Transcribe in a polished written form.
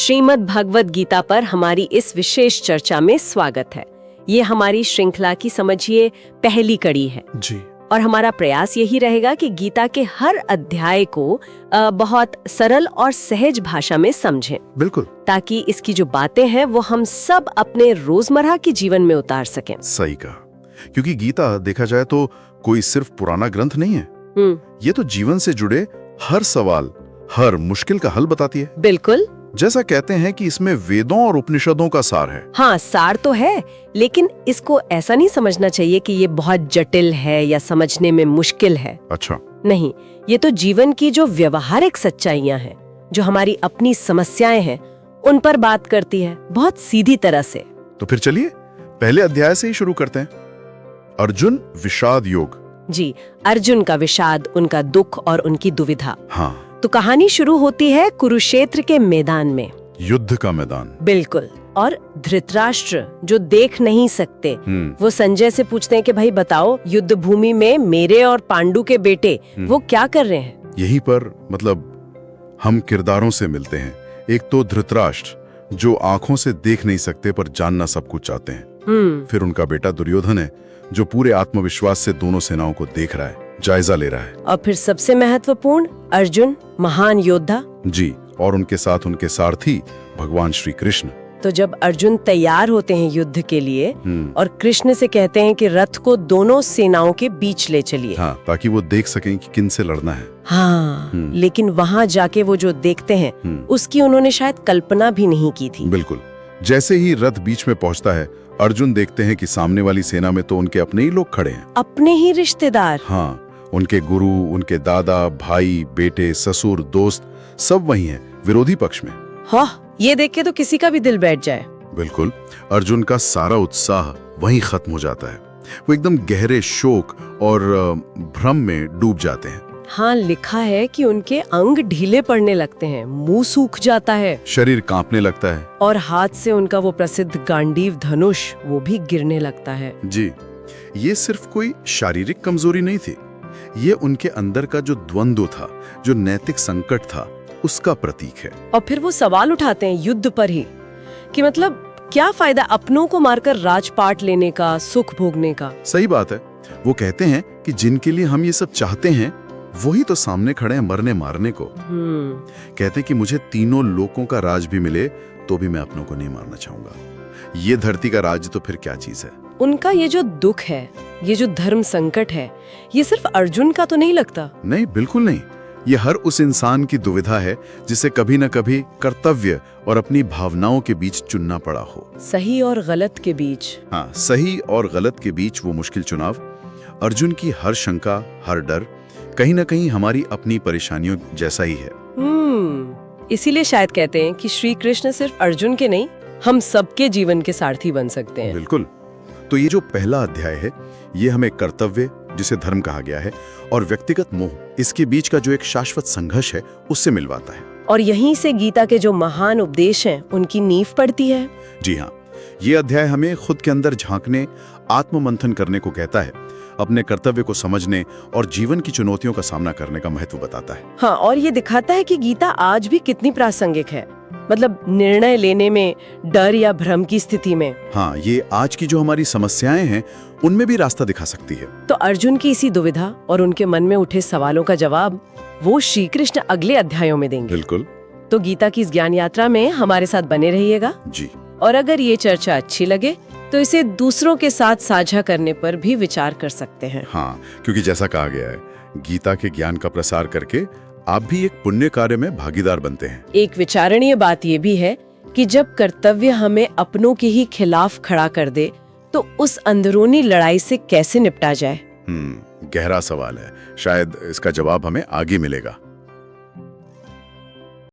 श्रीमद् भगवद गीता पर हमारी इस विशेष चर्चा में स्वागत है। ये हमारी श्रृंखला की समझिए पहली कड़ी है जी। और हमारा प्रयास यही रहेगा कि गीता के हर अध्याय को बहुत सरल और सहज भाषा में समझें। बिल्कुल। ताकि इसकी जो बातें हैं वो हम सब अपने रोजमर्रा के जीवन में उतार सकें। सही कहा, क्योंकि गीता देखा जाए तो कोई सिर्फ पुराना ग्रंथ नहीं है। ये तो जीवन से जुड़े हर सवाल, हर मुश्किल का हल बताती है। बिल्कुल। जैसा कहते हैं कि इसमें वेदों और उपनिषदों का सार है। हाँ, सार तो है, लेकिन इसको ऐसा नहीं समझना चाहिए कि ये बहुत जटिल है या समझने में मुश्किल है। अच्छा। नहीं, ये तो जीवन की जो व्यवहारिक सच्चाइयाँ हैं, जो हमारी अपनी समस्याएं हैं, उन पर बात करती है बहुत सीधी तरह से। तो फिर चलिए पहले अध्याय से ही शुरू करते हैं। अर्जुन विषाद योग। जी, अर्जुन का विषाद, उनका दुख और उनकी दुविधा। हाँ। तो कहानी शुरू होती है कुरुक्षेत्र के मैदान में। युद्ध का मैदान। बिल्कुल। और धृतराष्ट्र जो देख नहीं सकते, वो संजय से पूछते हैं कि भाई बताओ, युद्ध भूमि में मेरे और पांडु के बेटे वो क्या कर रहे हैं। यहीं पर मतलब हम किरदारों से मिलते हैं। एक तो धृतराष्ट्र जो आंखों से देख नहीं सकते पर जानना सब कुछ चाहते हैं। फिर उनका बेटा दुर्योधन है जो पूरे आत्मविश्वास से दोनों सेनाओं को देख रहा है, जायजा ले रहा है। और फिर सबसे महत्वपूर्ण अर्जुन, महान योद्धा। जी, और उनके साथ उनके सारथी भगवान श्री कृष्ण। तो जब अर्जुन तैयार होते हैं युद्ध के लिए और कृष्ण से कहते हैं कि रथ को दोनों सेनाओं के बीच ले चलिए। हाँ, ताकि वो देख सकें कि किन से लड़ना है। हाँ, लेकिन वहाँ जाके वो जो देखते हैं उसकी उन्होंने शायद कल्पना भी नहीं की थी। बिल्कुल। जैसे ही रथ बीच में पहुँचता है, अर्जुन देखते हैं कि सामने वाली सेना में तो उनके अपने ही लोग खड़े हैं। अपने ही रिश्तेदार। हाँ, उनके गुरु, उनके दादा, भाई, बेटे, ससुर, दोस्त सब वही हैं, विरोधी पक्ष में। हाँ, ये देख के तो किसी का भी दिल बैठ जाए। बिल्कुल। अर्जुन का सारा उत्साह वहीं खत्म हो जाता है। वो एकदम गहरे शोक और भ्रम में डूब जाते हैं। हाँ, लिखा है कि उनके अंग ढीले पड़ने लगते हैं, मुंह सूख जाता है, शरीर कांपने लगता है और हाथ से उनका वो प्रसिद्ध गांडीव धनुष वो भी गिरने लगता है। जी, ये सिर्फ कोई शारीरिक कमजोरी नहीं थी, ये उनके अंदर का जो द्वंद्व था, जो नैतिक संकट था, उसका प्रतीक है। और फिर वो सवाल उठाते हैं युद्ध पर ही कि मतलब क्या फायदा अपनों को मारकर राजपाट लेने का, सुख भोगने का। सही बात है। वो कहते हैं कि जिनके लिए हम ये सब चाहते हैं वही तो सामने खड़े हैं मरने मारने को। कहते हैं कि मुझे तीनों लोकों का राज भी मिले तो भी मैं अपनों को नहीं मारना चाहूंगा। ये धरती का राज तो फिर क्या चीज है। उनका ये जो दुख है, ये जो धर्म संकट है, ये सिर्फ अर्जुन का तो नहीं लगता। नहीं, बिल्कुल नहीं। ये हर उस इंसान की दुविधा है जिसे कभी न कभी कर्तव्य और अपनी भावनाओं के बीच चुनना पड़ा हो। सही और गलत के बीच। हाँ, सही और गलत के बीच वो मुश्किल चुनाव। अर्जुन की हर शंका, हर डर कहीं न कहीं हमारी अपनी परेशानियों जैसा ही है। इसीलिए शायद कहते हैं कि श्री कृष्ण सिर्फ अर्जुन के नहीं, हम सबके जीवन के सारथी बन सकते हैं। बिल्कुल। तो ये जो पहला अध्याय है, ये हमें कर्तव्य, जिसे धर्म कहा गया है, और व्यक्तिगत मोह, इसके बीच का जो एक शाश्वत संघर्ष है, उससे मिलवाता है। और यहीं से गीता के जो महान उपदेश हैं, उनकी नींव पड़ती है। जी हाँ, ये अध्याय हमें खुद के अंदर झांकने, आत्ममंथन करने को कहता है, अपने कर्तव्य को समझने और जीवन की चुनौतियों का सामना करने का महत्व बताता है। हाँ, और ये दिखाता है कि गीता आज भी कितनी प्रासंगिक है, मतलब निर्णय लेने में, डर या भ्रम की स्थिति में। हाँ, ये आज की जो हमारी समस्याएं हैं उनमें भी रास्ता दिखा सकती है। तो अर्जुन की इसी दुविधा और उनके मन में उठे सवालों का जवाब वो श्री कृष्ण अगले अध्यायों में देंगे। बिल्कुल। तो गीता की इस ज्ञान यात्रा में हमारे साथ बने रहिएगा। जी। और अगर ये चर्चा अच्छी लगे तो इसे दूसरों के साथ साझा करने पर भी विचार कर सकते हैं। हाँ, क्योंकि जैसा कहा गया है, गीता के ज्ञान का प्रसार करके आप भी एक पुण्य कार्य में भागीदार बनते हैं। एक विचारणीय बात ये भी है कि जब कर्तव्य हमें अपनों के ही खिलाफ खड़ा कर दे तो उस अंदरूनी लड़ाई से कैसे निपटा जाए। गहरा सवाल है, शायद इसका जवाब हमें आगे मिलेगा।